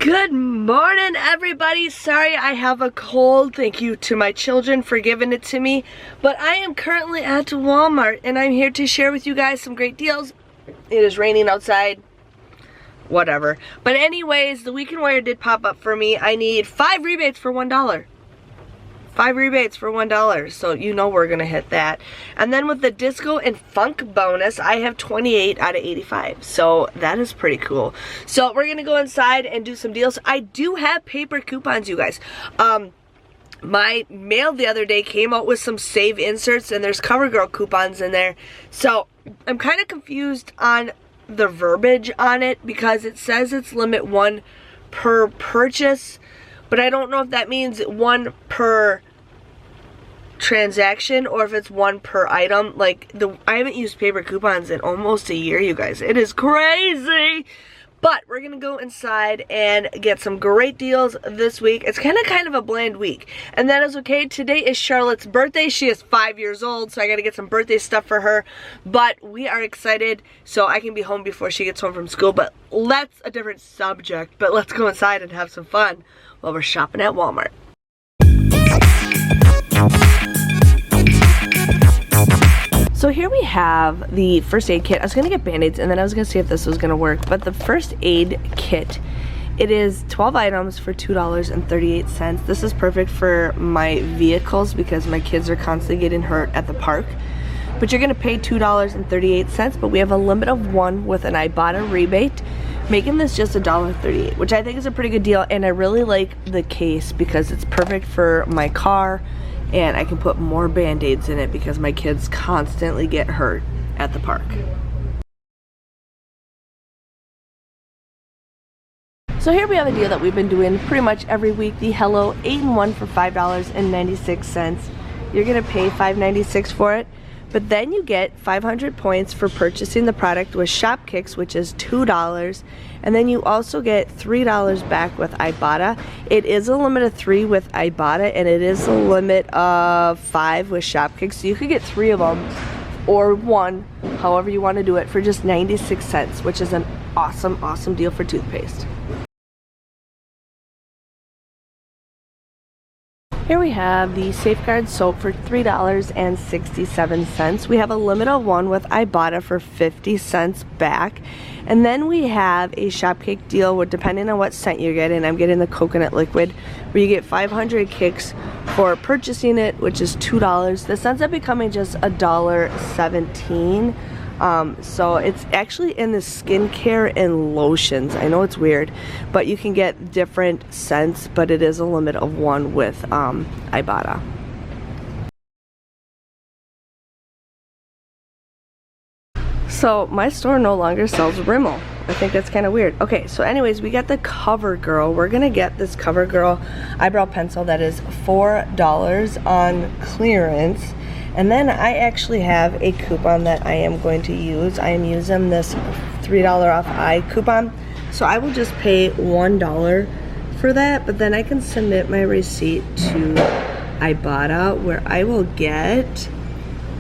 Good morning, everybody. Sorry I have a cold. Thank you to my children for giving it to me. But I am currently at Walmart and I'm here to share with you guys some great deals. It is raining outside. Whatever. But anyways, the weekend wire did pop up for me. I need 5 rebates for $1. 5 rebates for $1, so you know we're gonna hit that. And then with the disco and funk bonus, I have 28 out of 85, so that is pretty cool. So we're gonna go inside and do some deals. I do have paper coupons, you guys. My mail the other day came out with some save inserts, and there's Covergirl coupons in there. So I'm kind of confused on the verbiage on it because it says it's limit 1 per purchase, but I don't know if that means 1 per transaction or if it's 1 per item. Like, I haven't used paper coupons in almost a year, you guys. It is crazy. But we're gonna go inside and get some great deals this week. It's kind of a bland week, and that is okay. Today is Charlotte's birthday. She is 5 years old, so I gotta get some birthday stuff for her. But we are excited so I can be home before she gets home from school. But that's a different subject. But let's go inside and have some fun while we're shopping at Walmart. So here we have the first aid kit. I was gonna get band-aids and then I was gonna see if this was gonna work, but the first aid kit, it is 12 items for $2.38. This is perfect for my vehicles because my kids are constantly getting hurt at the park. But you're gonna pay $2.38, but we have a limit of 1 with an Ibotta rebate, making this just $1.38, which I think is a pretty good deal. And I really like the case because it's perfect for my car, and I can put more band-aids in it because my kids constantly get hurt at the park. So here we have a deal that we've been doing pretty much every week, the Hello 8-in-1 for $5.96. You're gonna pay $5.96 for it, but then you get 500 points for purchasing the product with Shop Kicks, which is $2, and then you also get $3 back with Ibotta. It is a limit of 3 with Ibotta, and it is a limit of 5 with Shop Kicks, so you could get 3 of them or 1, however you want to do it, for just 96 cents, which is an awesome deal for toothpaste. Here we have the Safeguard soap for $3.67. We have a limit of 1 with Ibotta for 50 cents back. And then we have a Shop Kick deal with, depending on what scent you're getting, I'm getting the coconut liquid, where you get 500 kicks for purchasing it, which is $2. This ends up becoming just $1.17. So it's actually in the skincare and lotions. I know it's weird, but you can get different scents, but it is a limit of 1 with Ibotta. So my store no longer sells Rimmel. I think that's kind of weird. Okay, so anyways, we got the Covergirl. We're gonna get this Covergirl eyebrow pencil that is $4 on clearance. And then I actually have a coupon that I am going to use. I am using this $3 off eye coupon. So I will just pay $1 for that, but then I can submit my receipt to Ibotta, where I will get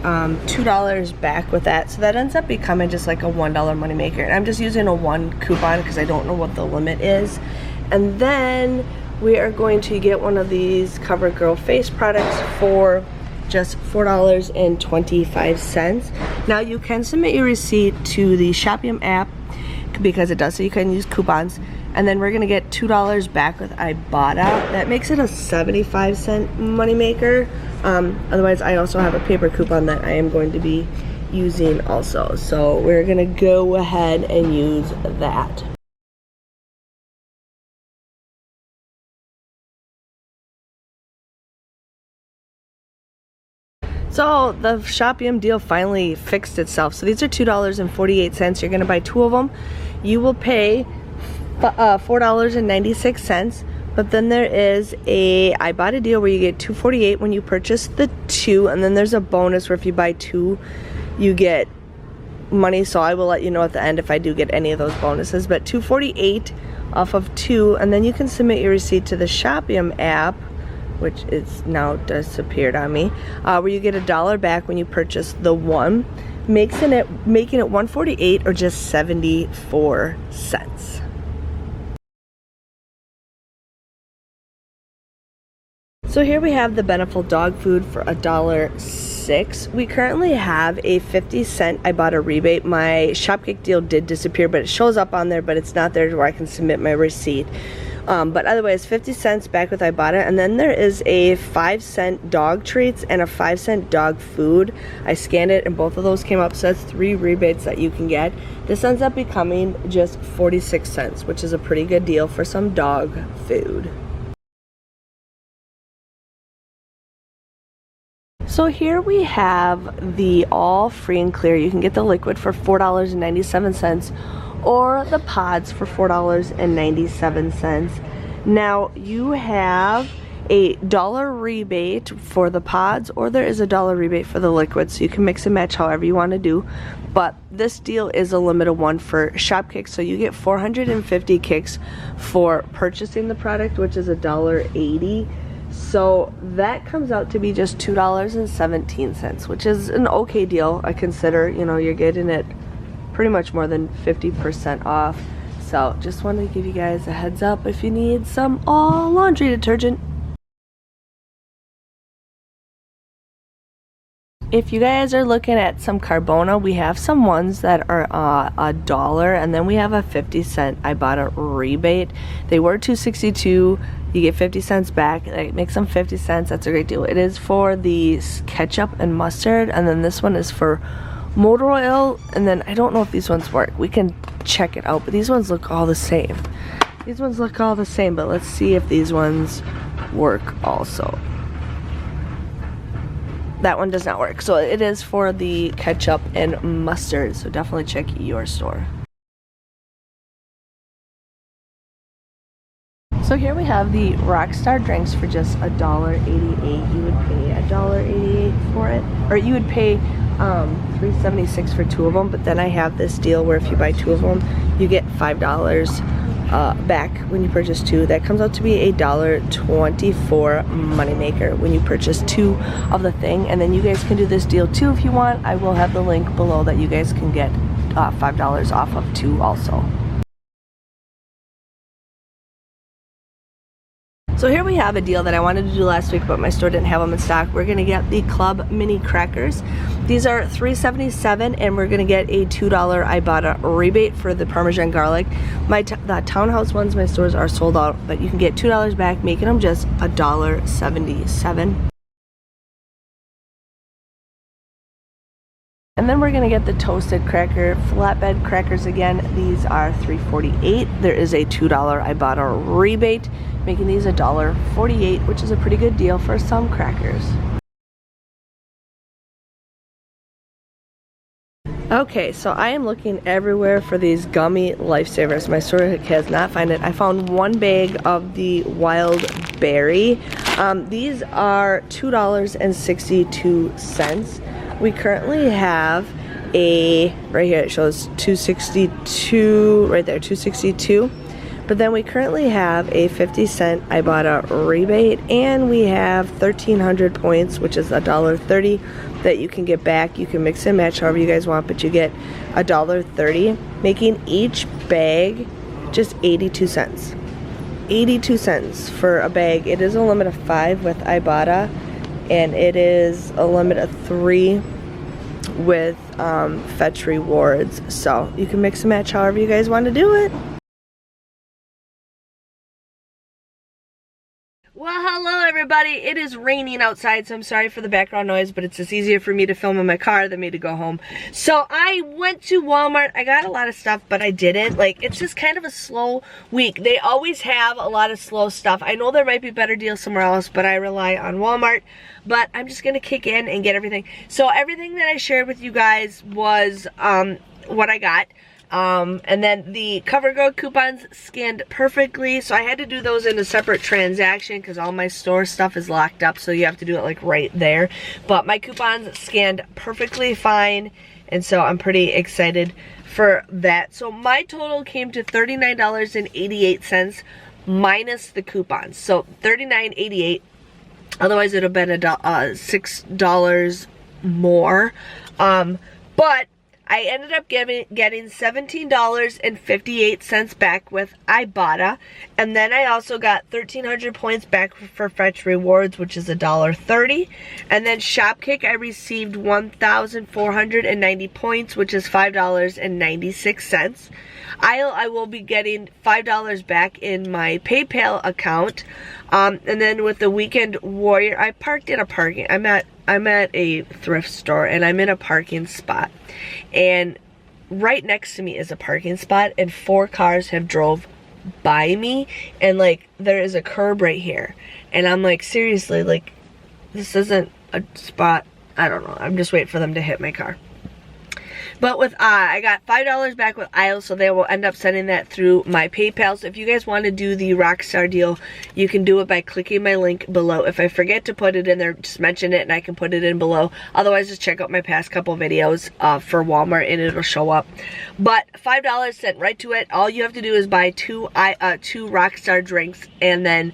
$2 back with that. So that ends up becoming just like a $1 moneymaker. And I'm just using a 1 coupon because I don't know what the limit is. And then we are going to get one of these Covergirl face products for just $4.25. Now you can submit your receipt to the Shopium app because it does, so you can use coupons. And then we're gonna get $2 back with Ibotta. That makes it a 75-cent moneymaker. Otherwise, I also have a paper coupon that I am going to be using also. So we're gonna go ahead and use that. So the Shopium deal finally fixed itself. So these are $2.48. You're gonna buy 2 of them. You will pay $4.96. But then there is a Ibotta deal where you get $2.48 when you purchase the 2, and then there's a bonus where if you buy 2, you get money. So I will let you know at the end if I do get any of those bonuses. But $2.48 off of 2, and then you can submit your receipt to the Shopium app, which is now disappeared on me, where you get $1 back when you purchase the 1, making it $1.48 or just 74 cents. So here we have the Beneful dog food for $1.06. We currently have a 50-cent Ibotta rebate. My Shopkick deal did disappear, but it shows up on there, but it's not there where I can submit my receipt. But otherwise, 50 cents back with Ibotta, and then there is a 5-cent dog treats and a 5-cent dog food. I scanned it, and both of those came up, so that's 3 rebates that you can get. This ends up becoming just 46 cents, which is a pretty good deal for some dog food. So here we have the all free and clear. You can get the liquid for $4.97 or the pods for $4.97. Now you have a $1 rebate for the pods, or there is a $1 rebate for the liquid, so you can mix and match however you want to do. But this deal is a limited one for Shopkick, so you get 450 kicks for purchasing the product, which is $1.80. So that comes out to be just $2.17, which is an okay deal. I consider, you know, you're getting it pretty much more than 50% off. So just wanted to give you guys a heads up if you need some laundry detergent. If you guys are looking at some Carbona, we have some ones that are $1, and then we have a 50-cent Ibotta rebate. They were $2.62. You get 50 cents back. That makes them 50 cents. That's a great deal. It is for the ketchup and mustard, and then this one is for motor oil, and then I don't know if these ones work. We can check it out, but these ones look all the same. These ones look all the same, but let's see if these ones work also. That one does not work. So it is for the ketchup and mustard, so definitely check your store. So here we have the Rockstar drinks for just $1.88. You would pay $1.88 for it, or you would pay $3.76 for 2 of them. But then I have this deal where if you buy 2 of them, you get $5 back when you purchase 2. That comes out to be a $1.24 moneymaker when you purchase 2 of the thing. And then you guys can do this deal too if you want. I will have the link below that you guys can get $5 off of 2 also. So here we have a deal that I wanted to do last week, but my store didn't have them in stock. We're gonna get the Club Mini Crackers. These are $3.77, and we're gonna get a $2 Ibotta rebate for the Parmesan garlic. The Townhouse ones, my stores are sold out, but you can get $2 back, making them just $1.77. And then we're gonna get the toasted cracker flatbed crackers again. These are $3.48. There is a $2 Ibotta rebate, making these $1.48, which is a pretty good deal for some crackers. Okay, so I am looking everywhere for these gummy lifesavers. My store has not found it. I found 1 bag of the wild berry. These are $2.62. We currently have a, right here it shows $2.62, right there, $2.62. But then we currently have a 50-cent Ibotta rebate, and we have 1,300 points, which is $1.30 that you can get back. You can mix and match however you guys want, but you get $1.30, making each bag just 82 cents. 82 cents for a bag. It is a limit of 5 with Ibotta, and it is a limit of 3 with Fetch Rewards. So you can mix and match however you guys want to do it. Well, hello everybody. It is raining outside, so I'm sorry for the background noise, but it's just easier for me to film in my car than me to go home. So I went to Walmart. I got a lot of stuff, but I didn't. Like, it's just kind of a slow week. They always have a lot of slow stuff. I know there might be better deals somewhere else, but I rely on Walmart. But I'm just gonna kick in and get everything. So everything that I shared with you guys was what I got. And then the Covergirl coupons scanned perfectly, so I had to do those in a separate transaction because all my store stuff is locked up, so you have to do it like right there. But my coupons scanned perfectly fine, and so I'm pretty excited for that. So my total came to $39.88 minus the coupons, so $39.88. Otherwise it would have been $6 more. But I ended up getting $17.58 back with Ibotta, and then I also got 1,300 points back for Fetch Rewards, which is $1.30, and then Shopkick I received 1,490 points, which is $5.96. Isle I will be getting $5 back in my PayPal account, and then with the Weekend Warrior, I parked in a parking. I'm at a thrift store, and I'm in a parking spot, and right next to me is a parking spot, and 4 cars have drove by me, and like there is a curb right here, and I'm like, seriously, like this isn't a spot. I don't know, I'm just waiting for them to hit my car. But with I got $5 back with Isle, so they will end up sending that through my PayPal. So if you guys want to do the Rockstar deal, you can do it by clicking my link below. If I forget to put it in there, just mention it and I can put it in below. Otherwise, just check out my past couple videos for Walmart and it'll show up. But $5 sent right to it. All you have to do is buy two Rockstar drinks and then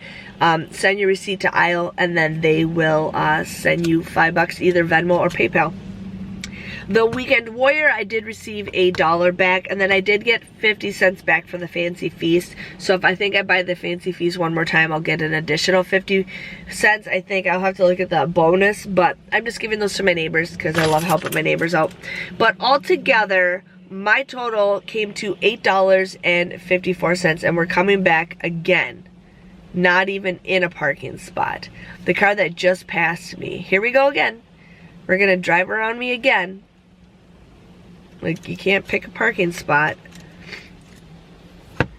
send your receipt to Isle, and then they will send you $5 either Venmo or PayPal. The Weekend Warrior, I did receive $1 back, and then I did get 50 cents back for the Fancy Feast. So if I think I buy the Fancy Feast one more time, I'll get an additional 50 cents. I think I'll have to look at the bonus, but I'm just giving those to my neighbors because I love helping my neighbors out. But altogether, my total came to $8.54, and we're coming back again. Not even in a parking spot. The car that just passed me. Here we go again. We're gonna drive around me again. Like, you can't pick a parking spot. And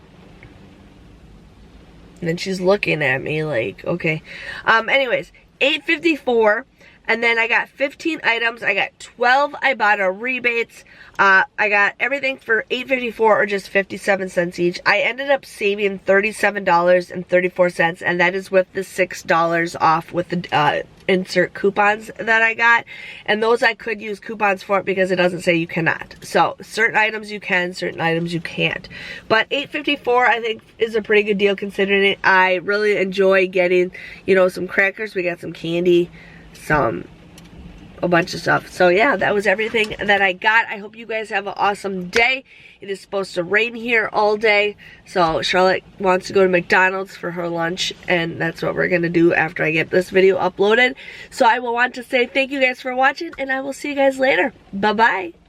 then she's looking at me like, okay. Anyways, $8.54. And then I got 15 items. I got 12 Ibotta rebates. I got everything for $8.54 or just 57 cents each. I ended up saving $37.34, and that is with the $6 off with the insert coupons that I got. And those I could use coupons for it because it doesn't say you cannot. So certain items you can, certain items you can't. But $8.54 I think is a pretty good deal considering it. I really enjoy getting, you know, some crackers. We got some candy, a bunch of stuff. So yeah, that was everything that I got. I hope you guys have an awesome day. It is supposed to rain here all day, so Charlotte wants to go to McDonald's for her lunch, and that's what we're gonna do after I get this video uploaded. So I will want to say thank you guys for watching, and I will see you guys later. Bye bye.